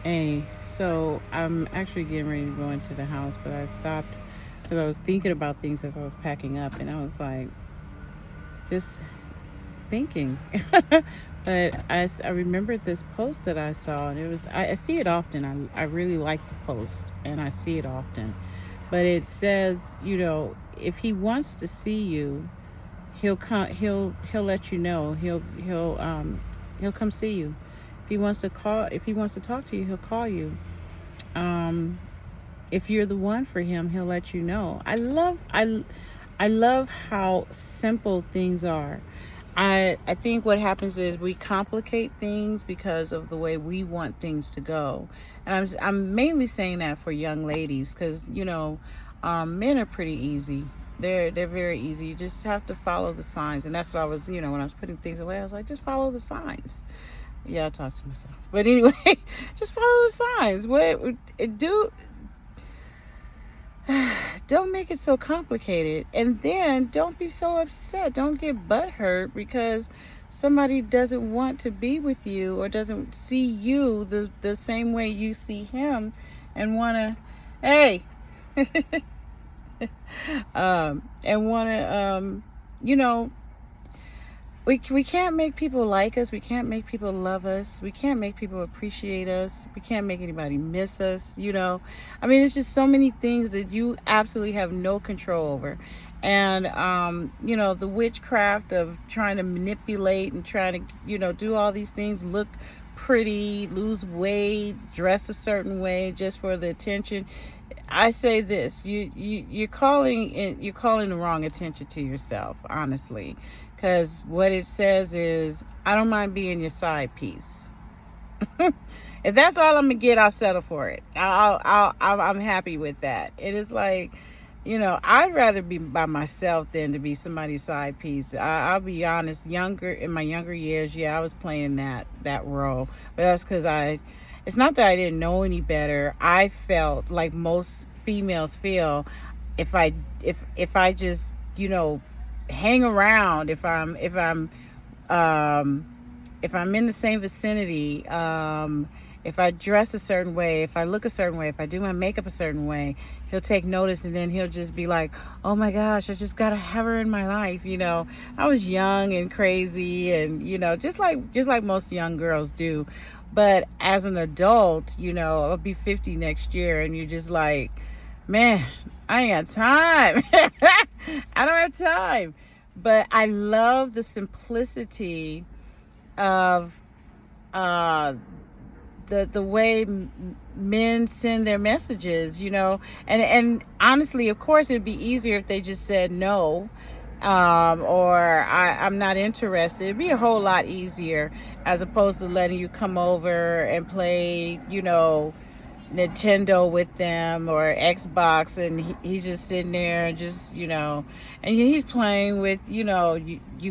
Hey, so I'm actually getting ready to go into the house, but I stopped because I was thinking about things as I was packing up, and I was like, just thinking. But I remembered this post that I saw, and I see it often. I really like the post, and I see it often. But it says, if he wants to see you, he'll come. He'll let you know. He'll come see you. If he wants to talk to you, he'll call you. Um, if you're the one for him, he'll let you know. I love how simple things are. I think what happens is we complicate things because of the way we want things to go, and I'm mainly saying that for young ladies because men are pretty easy. They're very easy. You just have to follow the signs, and that's what I was when I was putting things away. I was like, just follow the signs. Yeah, I talk to myself, but anyway, just follow the signs. What it do don't make it so complicated, and then don't be so upset. Don't get butthurt because somebody doesn't want to be with you or doesn't see you the same way you see him and want to, hey, and want to, you know, we can't make people like us. We can't make people love us. We can't make people appreciate us. We can't make anybody miss us. I mean, it's just so many things that you absolutely have no control over. And the witchcraft of trying to manipulate and trying to do all these things, look pretty, lose weight, dress a certain way just for the attention. I say this: you're calling the wrong attention to yourself, honestly, because what it says is, I don't mind being your side piece. If that's all I'm gonna get, I'll settle for it. I'm happy with that. It is like, I'd rather be by myself than to be somebody's side piece. I'll be honest. In my younger years, yeah, I was playing that role, but that's because I. It's not that I didn't know any better. I felt like most females feel, if I just hang around, um, if I'm in the same vicinity, if I dress a certain way, if I look a certain way, if I do my makeup a certain way, he'll take notice, and then he'll just be like, "Oh my gosh, I just gotta have her in my life." I was young and crazy, and just like most young girls do. But as an adult, I'll be 50 next year, and you're just like, man, I ain't got time. I don't have time. But I love the simplicity of uh, the way men send their messages, and honestly, of course, it'd be easier if they just said no, or I'm not interested. It'd be a whole lot easier as opposed to letting you come over and play, Nintendo with them or Xbox, and he's just sitting there and and he's playing with, you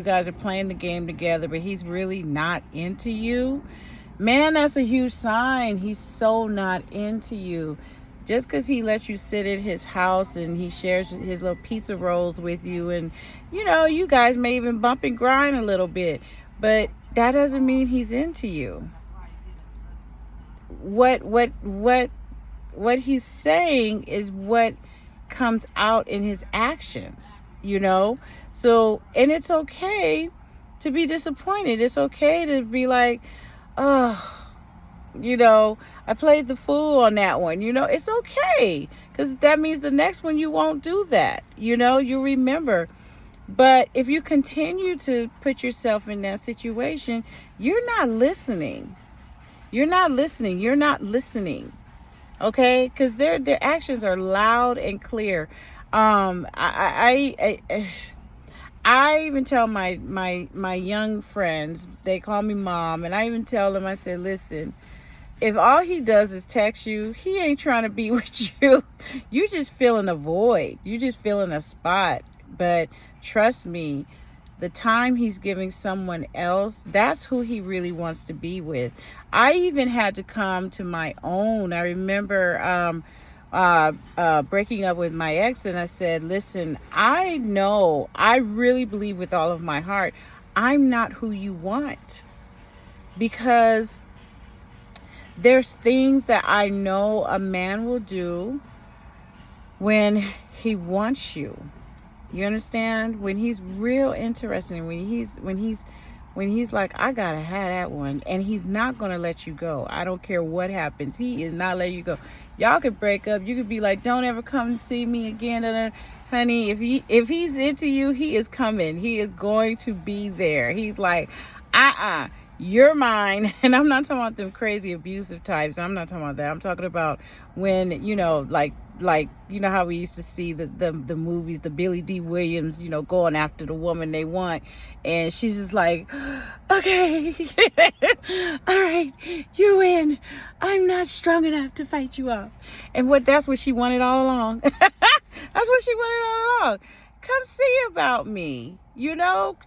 guys are playing the game together, but he's really not into you. Man, that's a huge sign. He's so not into you. Just because he lets you sit at his house and he shares his little pizza rolls with you, and you guys may even bump and grind a little bit, but that doesn't mean he's into you. What he's saying is what comes out in his actions. So, and it's okay to be disappointed. It's okay to be like, oh, I played the fool on that one. It's okay, because that means the next one you won't do that. You remember. But if you continue to put yourself in that situation, you're not listening. You're not listening. You're not listening. Okay, because their actions are loud and clear. I even tell my young friends, they call me mom, and I even tell them, I say, listen, if all he does is text you, he ain't trying to be with you. You just filling a void. You just filling a spot. But trust me, the time he's giving someone else, that's who he really wants to be with. I even had to come to my own. I remember breaking up with my ex, and I said, listen, I really believe with all of my heart, I'm not who you want, because There's things that I know a man will do when he wants you. You understand? When he's real interested, when he's like, I gotta have that one, and he's not gonna let you go. I don't care what happens. He is not letting you go. Y'all could break up. You could be like, don't ever come and see me again. Honey, if he's into you, he is coming. He is going to be there. He's like, you're mine. And I'm not talking about them crazy abusive types. I'm not talking about that. I'm talking about when, like you know how we used to see the movies, the Billy D. Williams, going after the woman they want, and she's just like, okay, all right, you win. I'm not strong enough to fight you off. And that's what she wanted all along. That's what she wanted all along. Come see about me,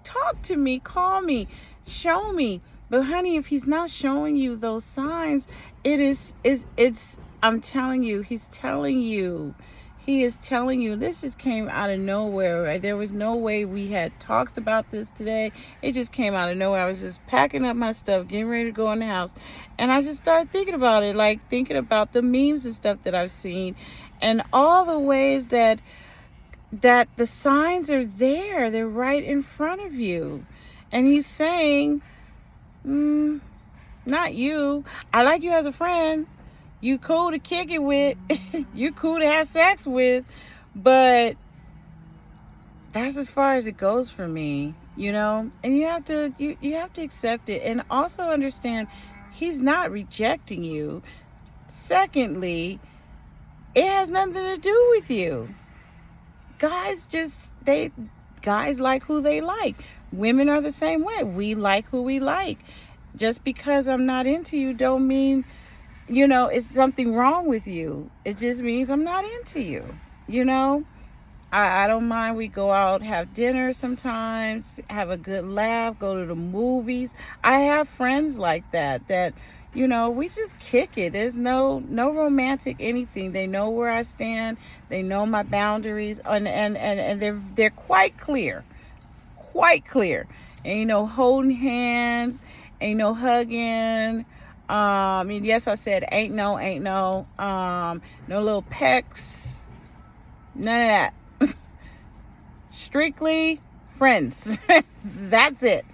talk to me, call me, show me. But honey, if he's not showing you those signs, it's I'm telling you, he's telling you. He is telling you. This just came out of nowhere, right? There was no way we had talks about this today. It just came out of nowhere. I was just packing up my stuff, getting ready to go in the house. And I just started thinking about it, like thinking about the memes and stuff that I've seen and all the ways that the signs are there. They're right in front of you. And he's saying, not you. I like you as a friend. You cool to kick it with. You cool to have sex with. But that's as far as it goes for me, And you have to accept it and also understand he's not rejecting you. Secondly, it has nothing to do with you. Guys like who they like. Women are the same way. We like who we like. Just because I'm not into you don't mean, it's something wrong with you. It just means I'm not into you. I don't mind. We go out, have dinner sometimes, have a good laugh, go to the movies. I have friends like that, we just kick it. There's no romantic anything. They know where I stand. They know my boundaries, and they're quite clear. Ain't no holding hands, ain't no hugging. And yes, I said ain't no, no little pecks, none of that. Strictly friends. That's it.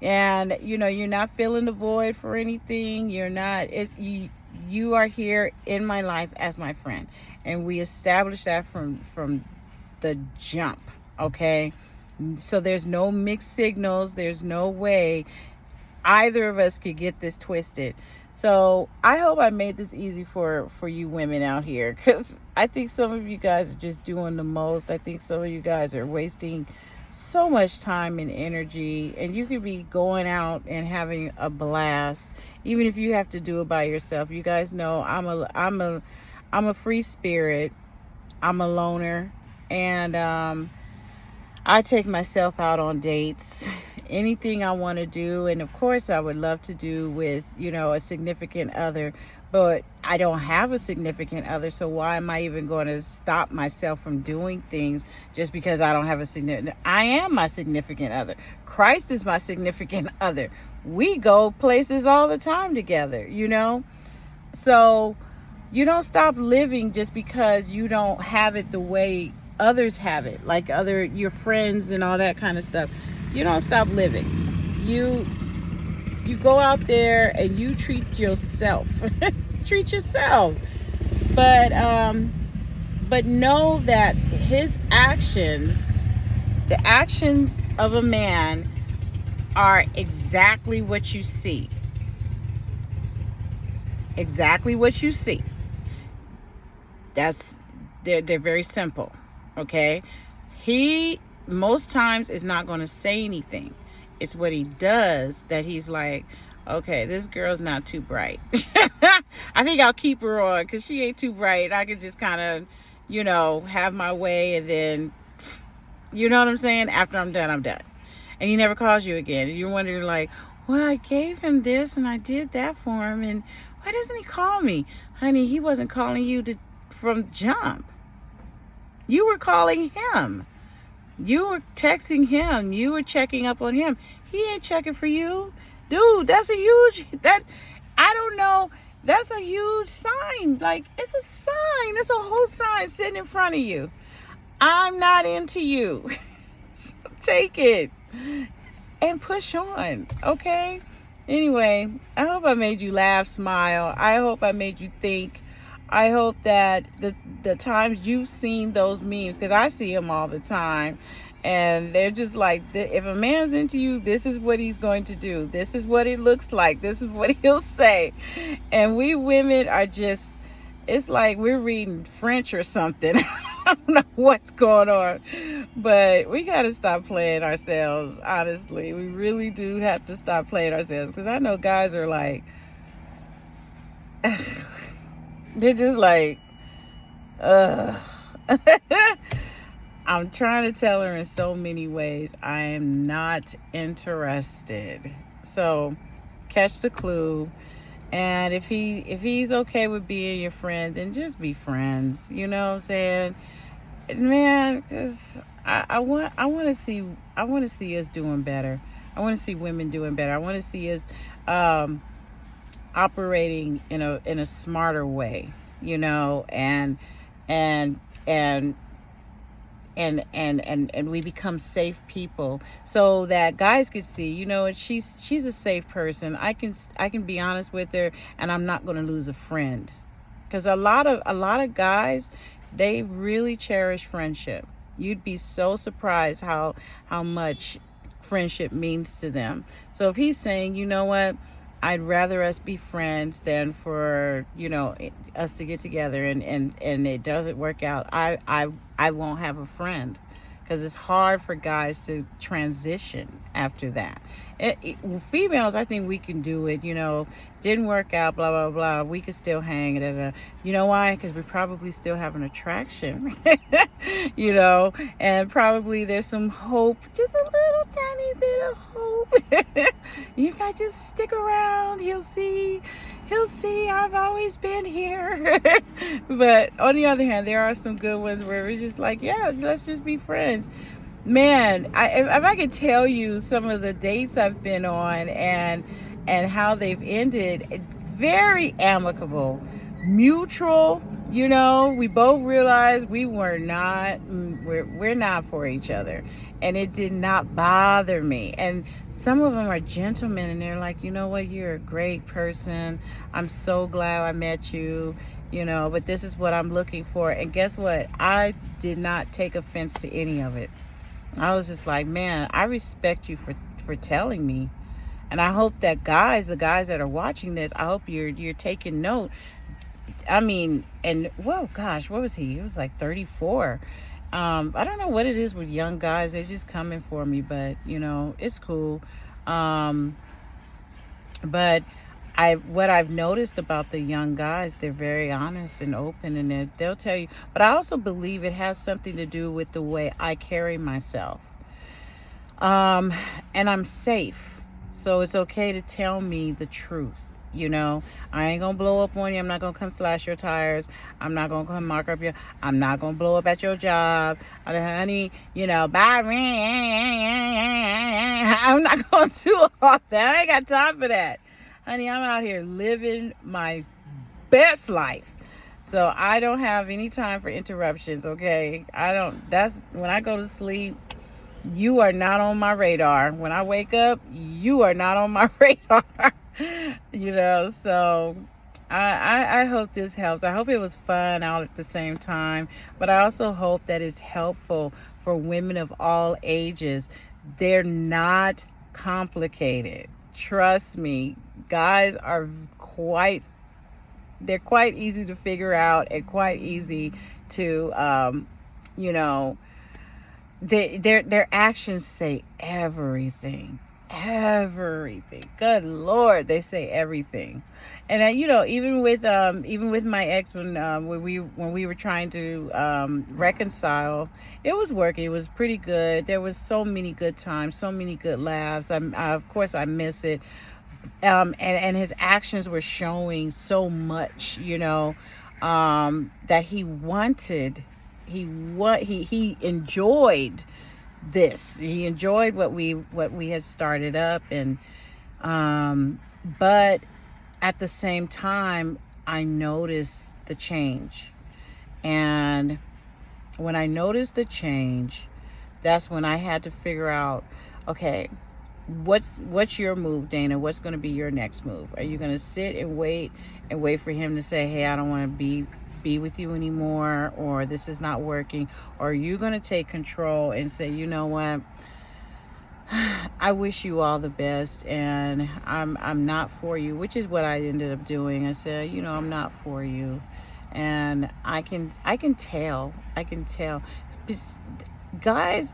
And you're not filling the void for anything. You are here in my life as my friend, and we established that from the jump. Okay, so there's no mixed signals. There's no way either of us could get this twisted. So I hope I made this easy for you women out here, because I think some of you guys are just doing the most. I think some of you guys are wasting so much time and energy, and you could be going out and having a blast, even if you have to do it by yourself. You guys know I'm a free spirit. I'm a loner, and I take myself out on dates, anything I want to do. And of course I would love to do with, a significant other, but I don't have a significant other. So why am I even going to stop myself from doing things just because I don't have a significant? I am my significant other. Christ is my significant other. We go places all the time together, So you don't stop living just because you don't have it the way others have it, like your friends and all that kind of stuff. You don't stop living. You go out there and you treat yourself. Treat yourself. But know that his actions, the actions of a man, are exactly what you see. Exactly what you see. They're very simple. Okay, he most times is not going to say anything. It's what he does that he's like, okay, this girl's not too bright. I think I'll keep her on because she ain't too bright. I could just kind of, have my way, and then, you know what I'm saying? After I'm done, I'm done. And he never calls you again. And you're wondering like, well, I gave him this and I did that for him, and why doesn't he call me? Honey, he wasn't calling you from jump. You were calling him. You were texting him. You were checking up on him. He ain't checking for you. Dude, that's a huge, I don't know That's a huge sign. Like, it's a sign. It's a whole sign sitting in front of you. I'm not into you. So take it and push on, okay? Anyway, I hope I made you laugh, smile. I hope I made you think. I hope that the times you've seen those memes, because I see them all the time, and they're just like, if a man's into you, this is what he's going to do. This is what it looks like. This is what he'll say. And we women are just, it's like we're reading French or something. I don't know what's going on, but we got to stop playing ourselves. Honestly, we really do have to stop playing ourselves, because I know guys are like, they're just like, ugh. I'm trying to tell her in so many ways, I am not interested. So catch the clue. And if he's okay with being your friend, then just be friends. You know what I'm saying? Man, just I want to see us doing better. I want to see women doing better. I want to see us operating in a smarter way, you know, and and and we become safe people, so that guys can see, you know, she's a safe person. I can be honest with her, and I'm not going to lose a friend, because a lot of guys, they really cherish friendship. You'd be so surprised how much friendship means to them. So if he's saying, you know what, I'd rather us be friends than for, you know, us to get together, and it doesn't work out, I won't have a friend, because it's hard for guys to transition after that. Females, I think we can do it. You know, didn't work out, blah blah blah. We could still hang. Blah, blah. You know why? Because we probably still have an attraction. You know, and probably there's some hope, just a little tiny bit of hope. If I just stick around, he'll see I've always been here. But on the other hand, there are some good ones where we're just like, yeah, let's just be friends. Man, if I could tell you some of the dates I've been on, and how they've ended, very amicable, mutual. You know, we both realized we're not for each other, and it did not bother me. And some of them are gentlemen, and they're like, you know what, you're a great person. I'm so glad I met you. You know, but this is what I'm looking for. And guess what? I did not take offense to any of it. I was just like, man, I respect you for telling me. And I hope that the guys that are watching this, I hope you're taking note. I mean, and well, gosh, what was he? He was like 34. I don't know what it is with young guys. They're just coming for me, but you know, it's cool. But what I've noticed about the young guys, they're very honest and open, and they'll tell you. But I also believe it has something to do with the way I carry myself. And I'm safe. So it's okay to tell me the truth. You know, I ain't gonna blow up on you. I'm not gonna come slash your tires. I'm not gonna come mark up I'm not gonna blow up at your job. Honey, you know, bye. I'm not gonna do all that. I ain't got time for that. Honey, I'm out here living my best life. So I don't have any time for interruptions, okay? That's when I go to sleep, you are not on my radar. When I wake up, you are not on my radar. You know, so I hope this helps. I hope it was fun all at the same time, but I also hope that it's helpful for women of all ages. They're not complicated. Trust me, guys are quite easy to figure out, and quite easy to, you know, their actions say everything. Good Lord, they say everything. And you know, even with my ex, when we were trying to reconcile, it was working. It was pretty good. There was so many good times, so many good laughs. Of course I miss it. And his actions were showing so much, you know, that he enjoyed this. He enjoyed what we had started up, and but at the same time, I noticed the change. And when I noticed the change, that's when I had to figure out, okay, what's your move, Dana? What's going to be your next move? Are you going to sit and wait for him to say, hey, I don't want to be with you anymore, or this is not working? Or are you going to take control and say, you know what, I wish you all the best, and I'm not for you, which is what I ended up doing. I said, you know, I'm not for you, and I can tell. This- guys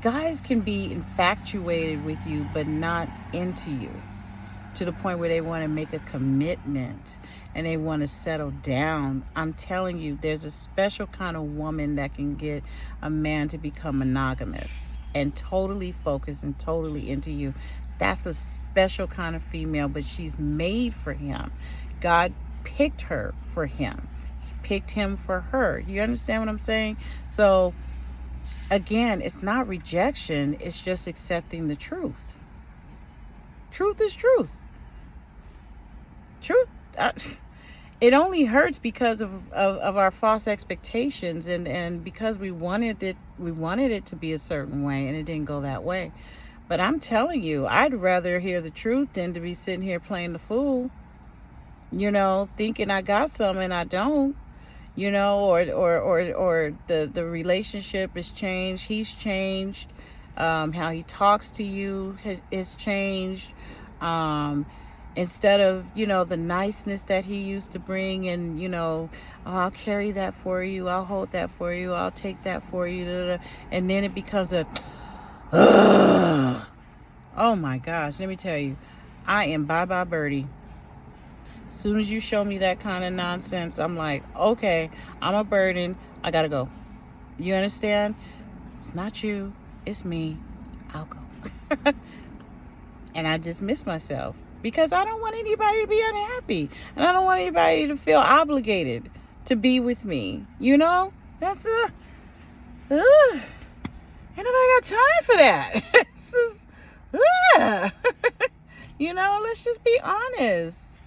guys can be infatuated with you but not into you, to the point where they want to make a commitment and they want to settle down. I'm telling you, there's a special kind of woman that can get a man to become monogamous and totally focused and totally into you. That's a special kind of female, but she's made for him. God picked her for him. He picked him for her. You understand what I'm saying? So again, it's not rejection, it's just accepting the truth. Truth is truth. Truth, it only hurts because of our false expectations, and because we wanted it to be a certain way, and it didn't go that way. But I'm telling you, I'd rather hear the truth than to be sitting here playing the fool, thinking I got some and I don't, or the relationship has changed, he's changed, how he talks to you has changed. Instead of, the niceness that he used to bring, and, oh, I'll carry that for you, I'll hold that for you, I'll take that for you, and then it becomes a, oh my gosh, let me tell you, I am bye-bye birdie. As soon as you show me that kind of nonsense, I'm like, okay, I'm a burden, I gotta go. You understand? It's not you, it's me, I'll go. And I dismiss myself because I don't want anybody to be unhappy, and I don't want anybody to feel obligated to be with me. That's ain't nobody got time for that. This is, let's just be honest.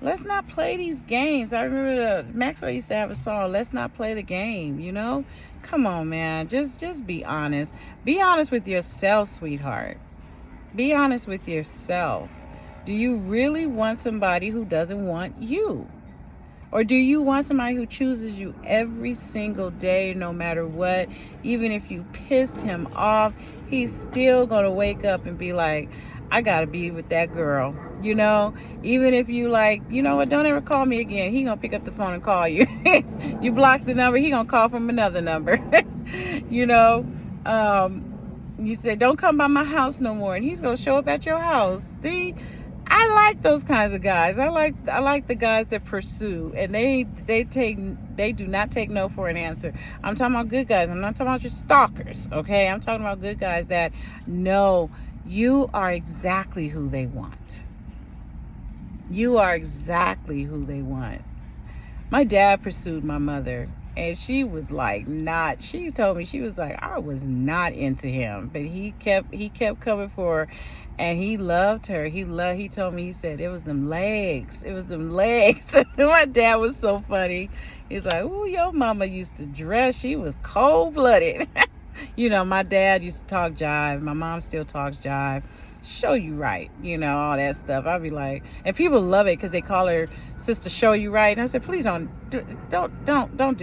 Let's not play these games. I remember Maxwell used to have a song, let's not play the game, Come on, man. Just be honest. Be honest with yourself, sweetheart. Be honest with yourself. Do you really want somebody who doesn't want you? Or do you want somebody who chooses you every single day, no matter what? Even if you pissed him off, he's still going to wake up and be like, I got to be with that girl. Even if you like, you know what, don't ever call me again. He going to pick up the phone and call you. You block the number, he going to call from another number. You say, don't come by my house no more, and he's going to show up at your house. See, I like those kinds of guys. I like the guys that pursue, and they do not take no for an answer. I'm talking about good guys. I'm not talking about your stalkers, okay? I'm talking about good guys that know you are exactly who they want. You are exactly who they want. My dad pursued my mother, and she was like she told me, she was like, I was not into him, but he kept coming for her, and he loved her. He told me, he said, it was them legs. My dad was so funny. He's like, oh, your mama used to dress. She was cold-blooded. My dad used to talk jive. My mom still talks jive. Show you right, all that stuff. I'll be like, and people love it because they call her Sister Show You Right. And I said, please don't do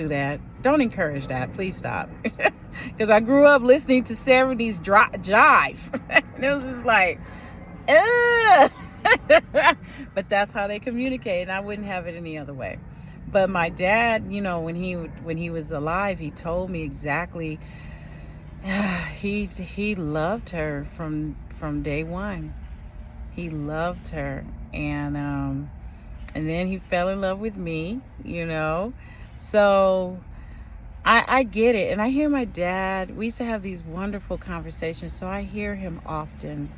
that. Don't encourage that. Please stop. Because I grew up listening to 70s jive. And it was just like, ugh. But that's how they communicate, and I wouldn't have it any other way. But my dad, when he was alive, he told me exactly. He loved her from day one. He loved her, and then he fell in love with me. So I get it, and I hear my dad. We used to have these wonderful conversations, so I hear him often.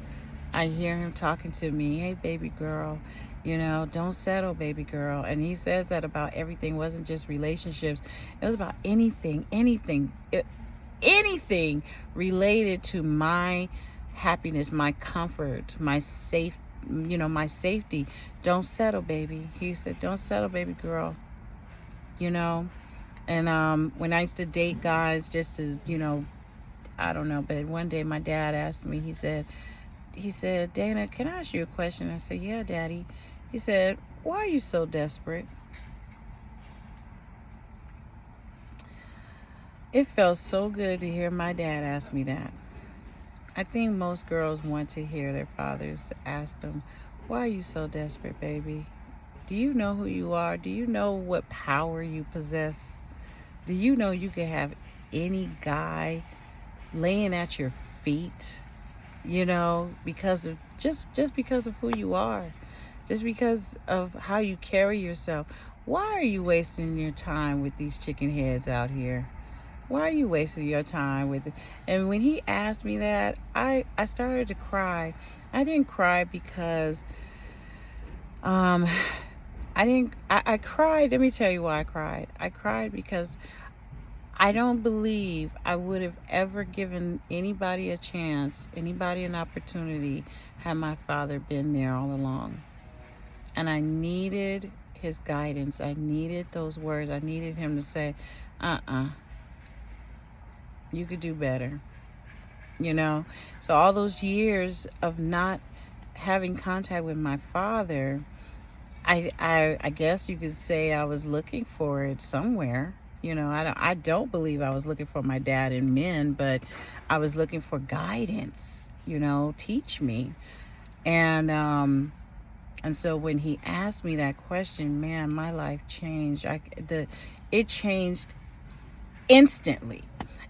I hear him talking to me, hey, baby girl, don't settle, baby girl. And he says that about everything. It wasn't just relationships. It was about anything related to my happiness, my comfort, my my safety. Don't settle, baby. He said, don't settle, baby girl. You know, and when I used to date guys, just to, I don't know, but one day my dad asked me. He said, Dana, can I ask you a question? I said, yeah, Daddy. He said, why are you so desperate? It felt so good to hear my dad ask me that. I think most girls want to hear their fathers ask them, why are you so desperate, baby? Do you know who you are? Do you know what power you possess? Do you know you can have any guy laying at your feet, because of just because of who you are, just because of how you carry yourself? Why are you wasting your time with these chicken heads out here? Why are you wasting your time with it? And when he asked me that, I started to cry. I didn't cry because I cried. Let me tell you why I cried. I cried because I don't believe I would have ever given anybody a chance, anybody an opportunity, had my father been there all along. And I needed his guidance. I needed those words. I needed him to say, you could do better. So all those years of not having contact with my father, I guess you could say I was looking for it somewhere. I don't believe I was looking for my dad in men, but I was looking for guidance. Teach me. And so when he asked me that question, man, my life changed. It changed instantly.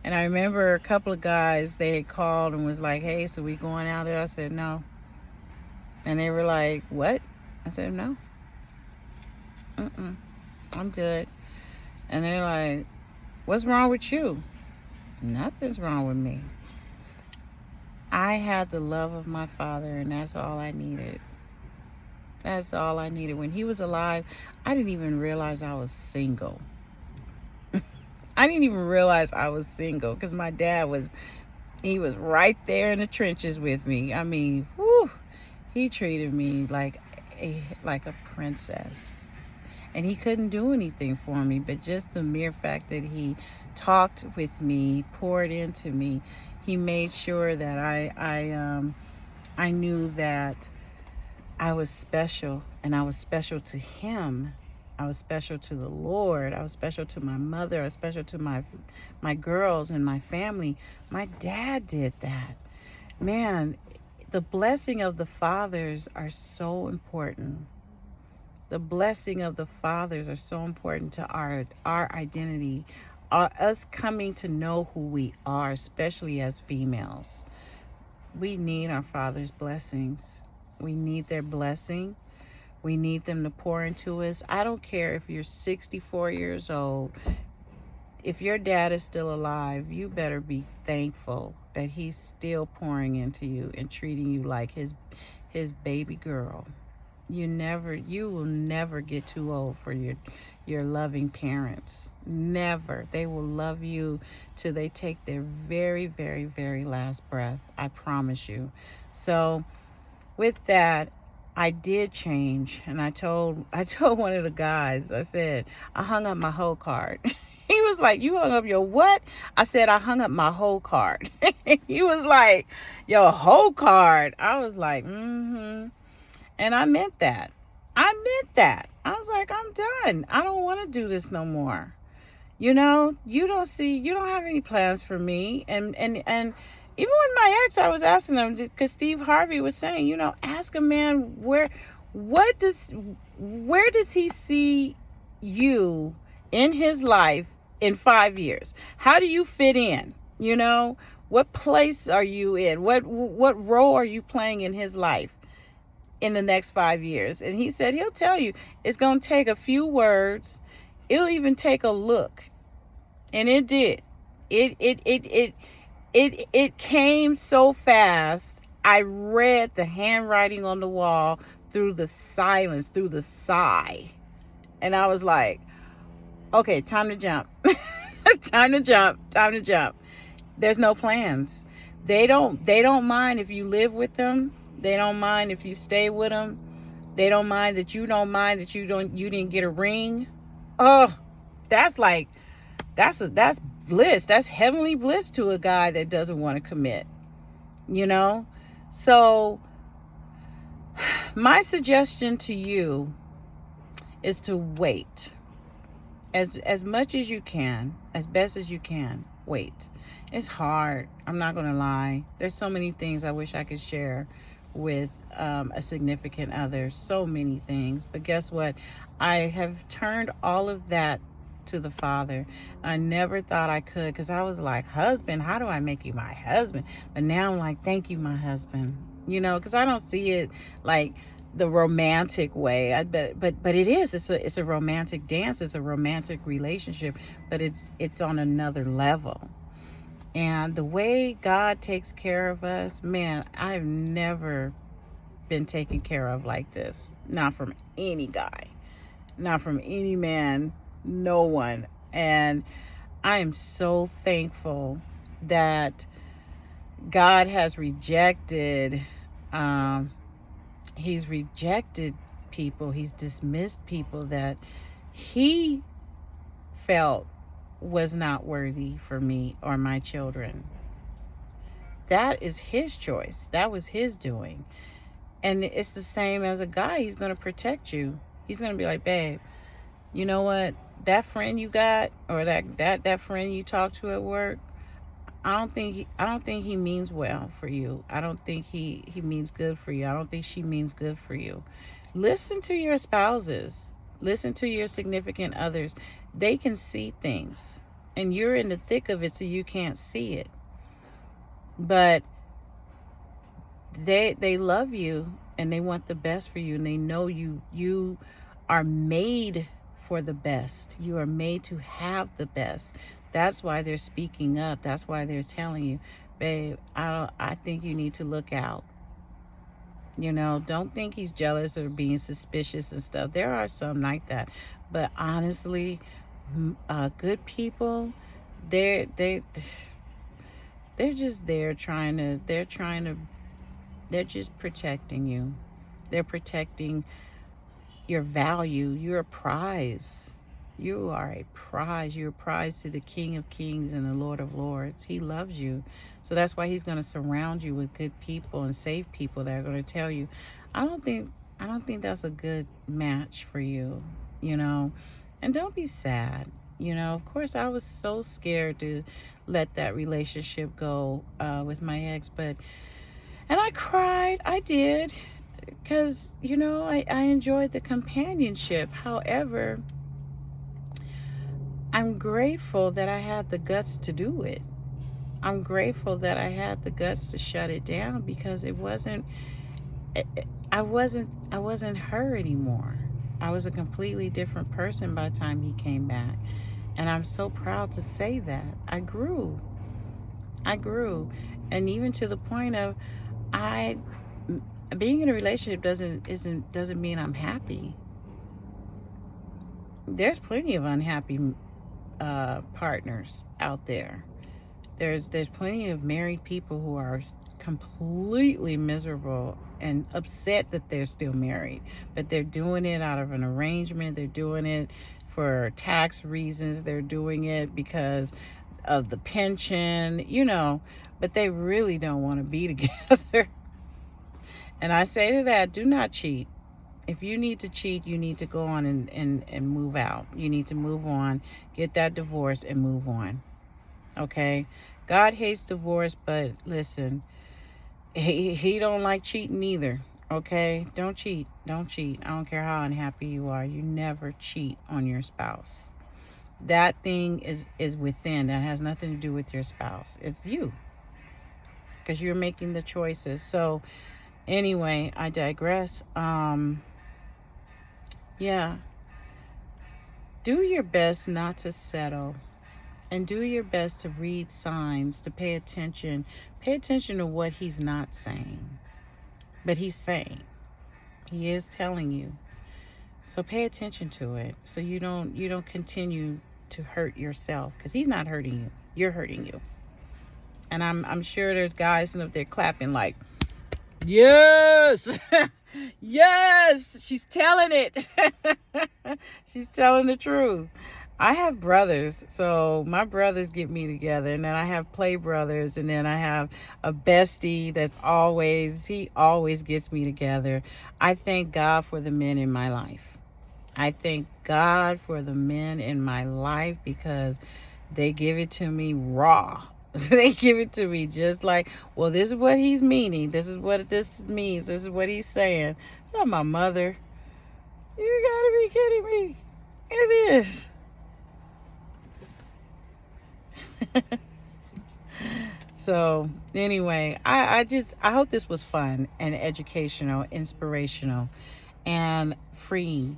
And I remember a couple of guys, they had called and was like, hey, so we going out there? I said, no. And they were like, what? I said, no. I'm good. And they're like, what's wrong with you? Nothing's wrong with me. I had the love of my father, and that's all I needed. That's all I needed. When he was alive, I didn't even realize I was single. I didn't even realize I was single because my dad was right there in the trenches with me. I mean, he treated me like a princess. And he couldn't do anything for me, but just the mere fact that he talked with me, poured into me, he made sure that I knew that I was special, and I was special to him. I was special to the Lord. I was special to my mother. I was special to my girls and my family. My dad did that. Man, the blessing of the fathers are so important. The blessing of the fathers are so important to our identity, us coming to know who we are, especially as females. We need our father's blessings. We need their blessing. We need them to pour into us. I don't care if you're 64 years old. If your dad is still alive, you better be thankful that he's still pouring into you and treating you like his baby girl. You will never get too old for your loving parents. Never. They will love you till they take their very, very, very last breath. I promise you. So with that, I did change, and I told one of the guys, I said, I hung up my whole card. He was like, you hung up your what? I said, I hung up my whole card. He was like, your whole card. I was like, And I meant that. I was like, I'm done. I don't want to do this no more. You don't have any plans for me. And even with my ex, I was asking him, because Steve Harvey was saying, ask a man where does he see you in his life in 5 years? How do you fit in? What place are you in? What role are you playing in his life in the next 5 years? And he said he'll tell you it's going to take a few words. It'll even take a look. And it did. It came so fast. I read the handwriting on the wall through the silence, through the sigh. And I was like, okay, time to jump. Time to jump. There's no plans. They don't mind if you live with them. They don't mind if you stay with them. They don't mind that you don't mind that you didn't get a ring. Oh, that's like that's bliss. That's heavenly bliss to a guy that doesn't want to commit. You know? So my suggestion to you is to wait. As much as you can, as best as you can, wait. It's hard. I'm not going to lie. There's so many things I wish I could share with a significant other. So many things. But guess what? I have turned all of that to the Father. I never thought I could, because I was like, husband, how do I make you my husband? But now I'm like, thank you, my husband. You know, because I don't see it like the romantic way. But it is. It's a romantic dance. It's a romantic relationship, but it's on another level. And the way God takes care of us, man, I've never been taken care of like this. Not from any guy, not from any man, no one. And I am so thankful that God has rejected, he's rejected people, he's dismissed people that he felt was not worthy for me or my children. That is his choice. That was his doing. And it's the same as a guy. He's going to protect you. He's going to be like, babe, you know what? That friend you got, or that friend you talk to at work, I don't think he means well for you. I don't think he means good for you. I don't think she means good for you. Listen to your spouses. Listen to your significant others. They can see things, and you're in the thick of it, so you can't see it. But they love you, and they want the best for you, and they know you are made for the best. You are made to have the best. That's why they're speaking up. That's why they're telling you, babe, I think you need to look out. You know, don't think he's jealous or being suspicious and stuff. There are some like that. But honestly, good people, they're just there they're just protecting you. They're protecting your value. You're a prize. You are a prize. You're a prize to the King of Kings and the Lord of Lords. He loves you. So that's why he's going to surround you with good people and safe people that are going to tell you, I don't think that's a good match for you, you know. And don't be sad. You know, of course, I was so scared to let that relationship go with my ex, and I cried. I did, because, you know, I enjoyed the companionship. However, I'm grateful that I had the guts to do it. I'm grateful that I had the guts to shut it down, because I wasn't her anymore. I was a completely different person by the time he came back. And I'm so proud to say that. I grew. And even to the point of being in a relationship doesn't mean I'm happy. There's plenty of unhappy partners out there. There's plenty of married people who are completely miserable and upset that they're still married, but they're doing it out of an arrangement. They're doing it for tax reasons. They're doing it because of the pension, you know, but they really don't want to be together. And I say to that, do not cheat. If you need to cheat, you need to go on and move out. You need to move on, get that divorce, and move on. Okay? God hates divorce, but listen, he don't like cheating either. Okay? Don't cheat. Don't cheat. I don't care how unhappy you are. You never cheat on your spouse. That thing is within. That has nothing to do with your spouse. It's you, because you're making the choices. So anyway, I digress. Yeah. Do your best not to settle, and do your best to read signs, to pay attention. Pay attention to what he's not saying, but he's saying. He is telling you. So pay attention to it, so you don't continue to hurt yourself, because he's not hurting you. You're hurting you. And I'm sure there's guys up there clapping like, Yes. Yes, she's telling it. She's telling the truth. I have brothers, so my brothers get me together, and then I have play brothers, and then I have a bestie he always gets me together. I thank God for the men in my life. I thank God for the men in my life because they give it to me raw. They give it to me just like, well, this is what he's meaning. This is what this means. This is what he's saying. It's not my mother. You gotta be kidding me. It is. So anyway, I hope this was fun and educational, inspirational, and freeing.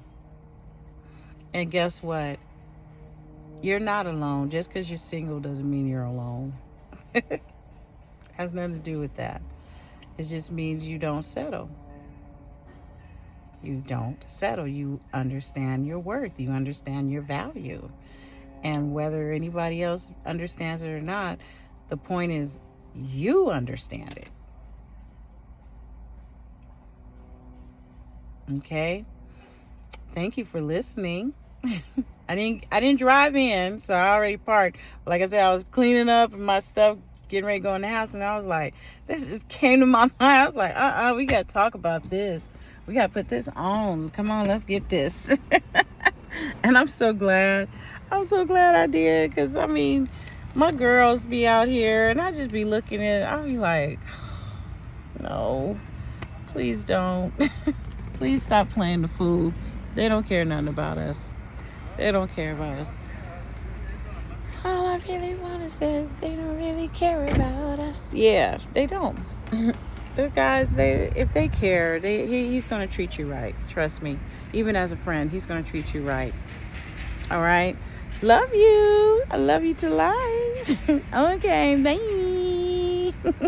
And guess what? You're not alone. Just because you're single doesn't mean you're alone. Has nothing to do with that. It just means you don't settle. You don't settle. You understand your worth. You understand your value. And whether anybody else understands it or not, the point is you understand it. Okay? Thank you for listening. I didn't drive in, so I already parked. But like I said, I was cleaning up and my stuff, getting ready to go in the house, and I was like, this just came to my mind. I was like, we gotta talk about this. We gotta put this on. Come on, let's get this. And I'm so glad. I'm so glad I did, because I mean, my girls be out here and I just be looking at it, I'll be like, no, please don't. Please stop playing the fool. They don't care nothing about us. They don't care about us. All I really want to say, they don't really care about us. Yeah, they don't. The guys, if they care, he's going to treat you right. Trust me. Even as a friend, he's going to treat you right. All right? Love you. I love you to life. Okay, bye.